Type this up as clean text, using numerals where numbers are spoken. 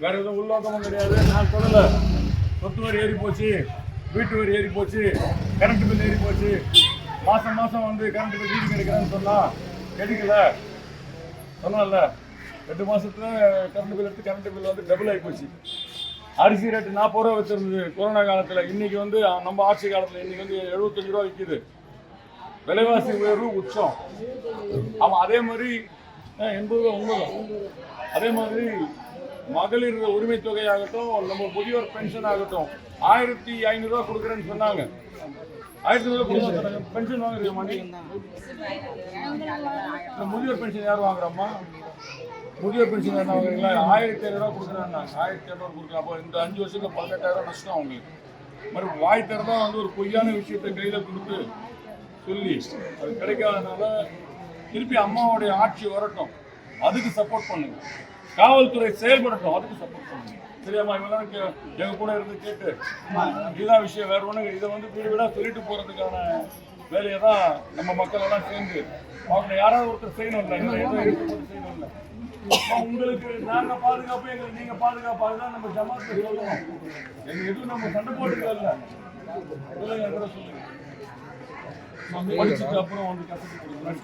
வேற எதுவும் உள்நோக்கமும் கிடையாது. நான் சொல்லலை, சொத்து வரி ஏறி போச்சு, வீட்டு வரி ஏறி போச்சு, கரண்ட் பில் ஏறி போச்சு, மாதம் மாதம் வந்து கரண்ட் பில் வீடு கிடைக்கிறேன்னு சொன்னால் கிடைக்கல சொன்னால 2 மாதத்துல கரண்ட் பில் எடுத்து கரண்ட் பில் வந்து டபுள் ஆகி போச்சு. அரிசி ரேட்டு 40 ரூபா வச்சுருந்தது கொரோனா காலத்தில், இன்றைக்கி வந்து நம்ம ஆட்சி காலத்தில் இன்றைக்கி வந்து 75 ரூபா விற்கிது. விலைவாசி உயர்வு உச்சம். ஆமாம், அதே மாதிரி 80 ரூபா உண்மைதான். அதே மாதிரி மகளிர் உரிமை தொகையாகட்டும், நம்ம முதியோர் பென்ஷன் ஆகட்டும் 1500 ரூபா கொடுக்குறேன்னு சொன்னாங்க. 1500 ரூபா கொடுக்க பென்ஷன் வாங்குறீங்க மணி. முதியோர் பென்ஷன் யார் வாங்குறோம்மா? முதியோர் பென்ஷன் என்ன வாங்குறீங்களா? 1500 ரூபா கொடுக்குறாங்க. 1200 கொடுக்கலாம். அப்போ இந்த 5 வருஷத்துக்கு 18,000 நஷ்டம் அவங்களுக்கு. மறுபடியும் வாய் தரதான் வந்து ஒரு பொய்யான விஷயத்தை கையில் கொடுத்து சொல்லி அது கிடைக்காதனால திருப்பி அம்மாவுடைய ஆட்சி வரட்டும், அதுக்கு சப்போர்ட் பண்ணுங்க. காவல்துறை செயல்படட்டும், அதுக்கு சப்போர்ட் பண்ணுங்க. சரியாம்மா? இவெல்லாம் எங்க கூட இருந்து கேட்டு இதுதான் விஷயம், வேற ஒண்ணு. இதை வந்து வீடு வீடா சொல்லிட்டு போறதுக்கான வேலையை தான் நம்ம மக்கள் எல்லாம் சேர்ந்து அவங்க யாராவது ஒருத்தர் செய்யணும் இல்லை, செய்யணும் இல்லை. உங்களுக்கு நாங்க பாதுகாப்பு, எங்களுக்கு நீங்க பாதுகாப்பு, அதுதான் நம்ம ஜமாத்துல சொல்லணும். எங்க எதுவும் நம்ம சண்டை போட்டுக்கல இல்லை. சொல்லுங்க, சொல்லுங்க. படிச்சுட்டு அப்புறம் வந்து கற்றுக் கொடுங்க.